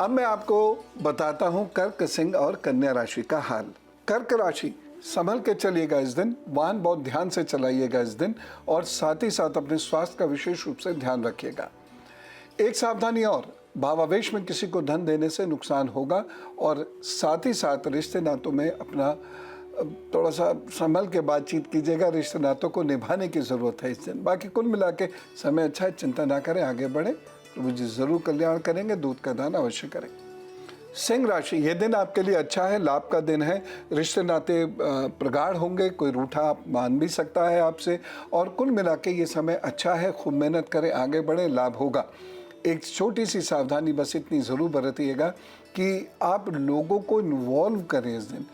अब मैं आपको बताता हूं कर्क, सिंह और कन्या राशि का हाल। कर्क राशि, संभल के चलिएगा इस दिन, वाहन बहुत ध्यान से चलाइएगा इस दिन और साथ ही साथ अपने स्वास्थ्य का विशेष रूप से ध्यान रखिएगा। एक सावधानी और, भावावेश में किसी को धन देने से नुकसान होगा और साथ ही साथ रिश्ते नातों में अपना थोड़ा सा संभल के बातचीत कीजिएगा। रिश्ते नातों को निभाने की ज़रूरत है इस दिन। बाकी कुल मिला के समय अच्छा है, चिंता ना करें, आगे बढ़ें, प्रभु जी जरूर कल्याण करेंगे। दूध का दान अवश्य करें। सिंह राशि, ये दिन आपके लिए अच्छा है, लाभ का दिन है। रिश्ते नाते प्रगाढ़ होंगे, कोई रूठा आप मान भी सकता है आपसे और कुल मिला के ये समय अच्छा है। खूब मेहनत करें, आगे बढ़ें, लाभ होगा। एक छोटी सी सावधानी बस इतनी ज़रूर बरतिएगा कि आप लोगों को इन्वॉल्व करें इस दिन।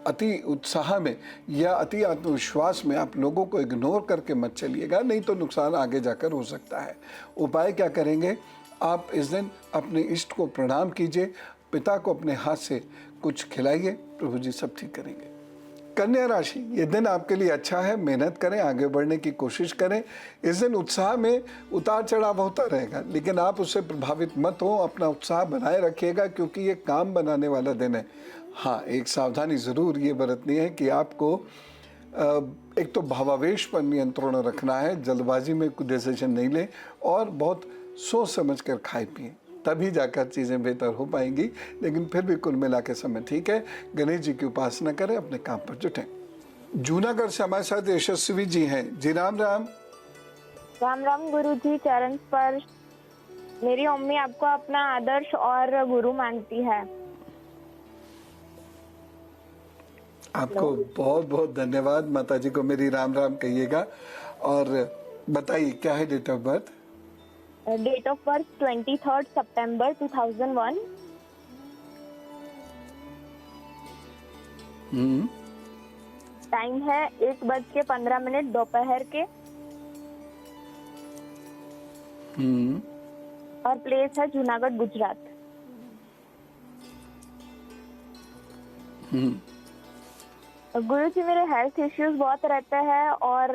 अति उत्साह में या अति आत्मविश्वास में आप लोगों को इग्नोर करके मत चलिएगा, नहीं तो नुकसान आगे जाकर हो सकता है। उपाय क्या करेंगे? आप इस दिन अपने इष्ट को प्रणाम कीजिए, पिता को अपने हाथ से कुछ खिलाइए, प्रभु जी सब ठीक करेंगे। कन्या राशि, ये दिन आपके लिए अच्छा है, मेहनत करें, आगे बढ़ने की कोशिश करें। इस दिन उत्साह में उतार चढ़ाव होता रहेगा, लेकिन आप उससे प्रभावित मत हो, अपना उत्साह बनाए रखिएगा क्योंकि ये काम बनाने वाला दिन है। हाँ, एक सावधानी ज़रूर ये बरतनी है कि आपको एक तो भावावेश पर नियंत्रण रखना है, जल्दबाजी में कोई डिसीजन नहीं लें और बहुत सोच समझ कर खाए पिए, तभी जाकर चीज़ें बेहतर हो पाएंगी। लेकिन फिर भी कुल मिला के समय ठीक है। गणेश जी की उपासना करें, अपने काम पर जुटें। जूनागढ़ से हमारे साथ यशस्वी जी हैं। जी राम राम। राम राम गुरु जी, चरण स्पर्श। मेरी मम्मी आपको अपना आदर्श और गुरु मानती है। आपको बहुत बहुत धन्यवाद। माता जी को मेरी राम राम कहिएगा। और बताइए क्या है date of birth? Date of birth 23 सितंबर 2001। टाइम है 1:15 दोपहर के। और प्लेस है जूनागढ़, गुजरात। गुरु जी, मेरे हेल्थ इश्यूज बहुत रहते हैं और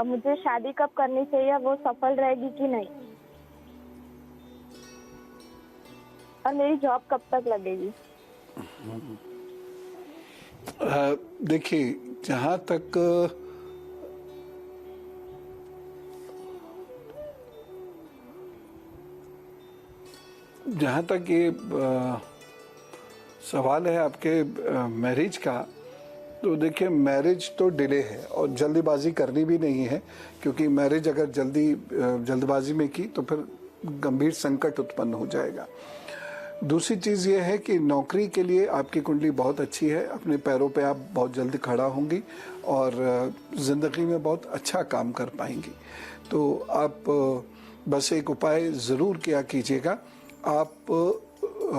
मुझे शादी कब करनी चाहिए, वो सफल रहेगी कि नहीं, और मेरी जॉब कब तक लगेगी? देखिए, जहाँ तक ये सवाल है आपके मैरिज का, तो देखिए मैरिज तो डिले है और जल्दीबाजी करनी भी नहीं है, क्योंकि मैरिज अगर जल्दबाजी में की तो फिर गंभीर संकट उत्पन्न हो जाएगा। दूसरी चीज़ ये है कि नौकरी के लिए आपकी कुंडली बहुत अच्छी है, अपने पैरों पे आप बहुत जल्दी खड़ा होंगी और ज़िंदगी में बहुत अच्छा काम कर पाएंगी। तो आप बस एक उपाय ज़रूर किया कीजिएगा। आप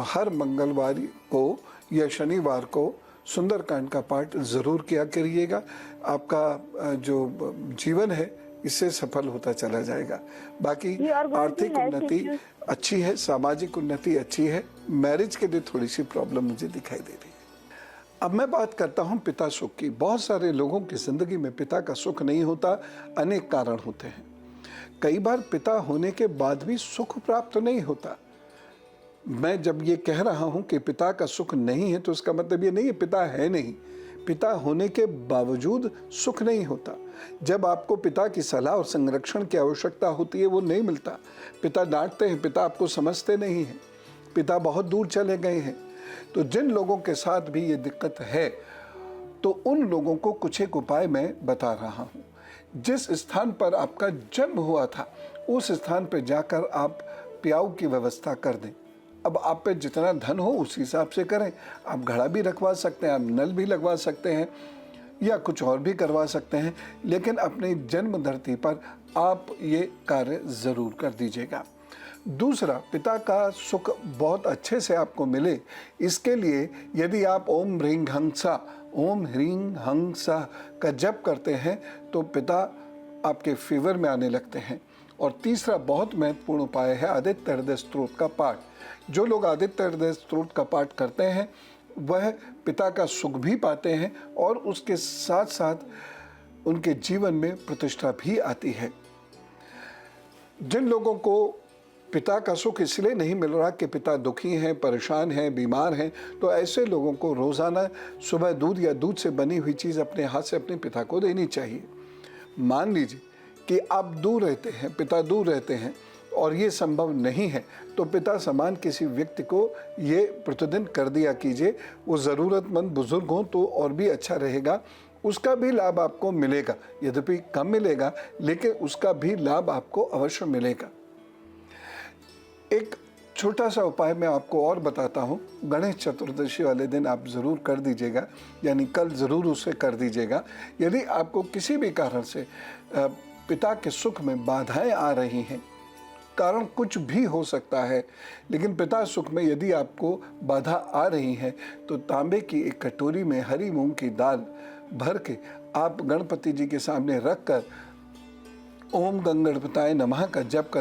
हर मंगलवार को या शनिवार को सुंदरकांड का पाठ ज़रूर किया करिएगा। आपका जो जीवन है इससे सफल होता चला जाएगा। बाकी आर्थिक उन्नति अच्छी है, सामाजिक उन्नति अच्छी है। मैरिज के लिए थोड़ी सी प्रॉब्लम मुझे दिखाई दे रही है। अब मैं बात करता हूँ पिता सुख की। बहुत सारे लोगों की जिंदगी में पिता का सुख नहीं होता, अनेक कारण होते हैं। कई बार पिता होने के बाद भी सुख प्राप्त नहीं होता। मैं जब ये कह रहा हूँ कि पिता का सुख नहीं है तो इसका मतलब ये नहीं है पिता है नहीं। पिता होने के बावजूद सुख नहीं होता। जब आपको पिता की सलाह और संरक्षण की आवश्यकता होती है वो नहीं मिलता। पिता डांटते हैं, पिता आपको समझते नहीं हैं, पिता बहुत दूर चले गए हैं। तो जिन लोगों के साथ भी ये दिक्कत है तो उन लोगों को कुछ एक उपाय मैं बता रहा हूँ। जिस स्थान पर आपका जन्म हुआ था उस स्थान पर जाकर आप प्याऊ की व्यवस्था कर दें। अब आप पे जितना धन हो उस हिसाब से करें। आप घड़ा भी रखवा सकते हैं, आप नल भी लगवा सकते हैं या कुछ और भी करवा सकते हैं, लेकिन अपनी जन्म धरती पर आप ये कार्य ज़रूर कर दीजिएगा। दूसरा, पिता का सुख बहुत अच्छे से आपको मिले, इसके लिए यदि आप ओम ह्रीं हंसा का जप करते हैं तो पिता आपके फेवर में आने लगते हैं। और तीसरा बहुत महत्वपूर्ण उपाय है आदित्य हृदय स्तोत्र का पाठ। जो लोग आदित्य हृदय स्तोत्र का पाठ करते हैं वह पिता का सुख भी पाते हैं और उसके साथ साथ उनके जीवन में प्रतिष्ठा भी आती है। जिन लोगों को पिता का सुख इसलिए नहीं मिल रहा कि पिता दुखी हैं, परेशान हैं, बीमार हैं, तो ऐसे लोगों को रोज़ाना सुबह दूध या दूध से बनी हुई चीज़ अपने हाथ से अपने पिता को देनी चाहिए। मान लीजिए कि आप दूर रहते हैं, पिता दूर रहते हैं और ये संभव नहीं है, तो पिता समान किसी व्यक्ति को ये प्रतिदिन कर दिया कीजिए। वो ज़रूरतमंद बुजुर्ग हों तो और भी अच्छा रहेगा, उसका भी लाभ आपको मिलेगा। यद्यपि कम मिलेगा, लेकिन उसका भी लाभ आपको अवश्य मिलेगा। एक छोटा सा उपाय मैं आपको और बताता हूँ। गणेश चतुर्दशी वाले दिन आप ज़रूर कर दीजिएगा, यानी कल ज़रूर उसे कर दीजिएगा। यदि आपको किसी भी कारण से पिता के सुख में बाधाएं आ रही हैं, कारण कुछ भी हो सकता है, लेकिन पिता सुख में यदि आपको बाधा आ रही है, तो तांबे की एक कटोरी में हरी मूंग की दाल भर के आप गणपति जी के सामने रखकर ओम गणपताय नमः का जप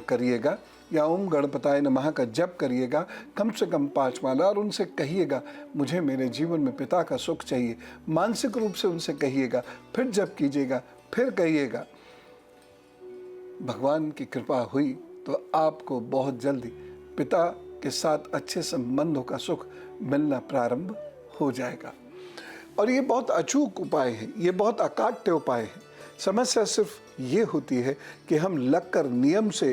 करिएगा या ओम गणपताय नमः का जप करिएगा कम से कम 5 माला, और उनसे कहिएगा मुझे मेरे जीवन में पिता का सुख चाहिए। मानसिक रूप से उनसे कहिएगा, फिर जप कीजिएगा, फिर कहिएगा। भगवान की कृपा हुई तो आपको बहुत जल्दी पिता के साथ अच्छे संबंधों का सुख मिलना प्रारंभ हो जाएगा। और ये बहुत अचूक उपाय है, ये बहुत अकाट्य उपाय है। समस्या सिर्फ ये होती है कि हम लगकर नियम से,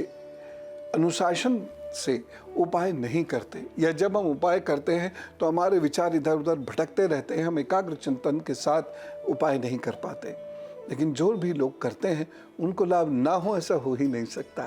अनुशासन से उपाय नहीं करते, या जब हम उपाय करते हैं तो हमारे विचार इधर उधर भटकते रहते हैं, हम एकाग्र चिंतन के साथ उपाय नहीं कर पाते। लेकिन जो भी लोग करते हैं उनको लाभ ना हो ऐसा हो ही नहीं सकता।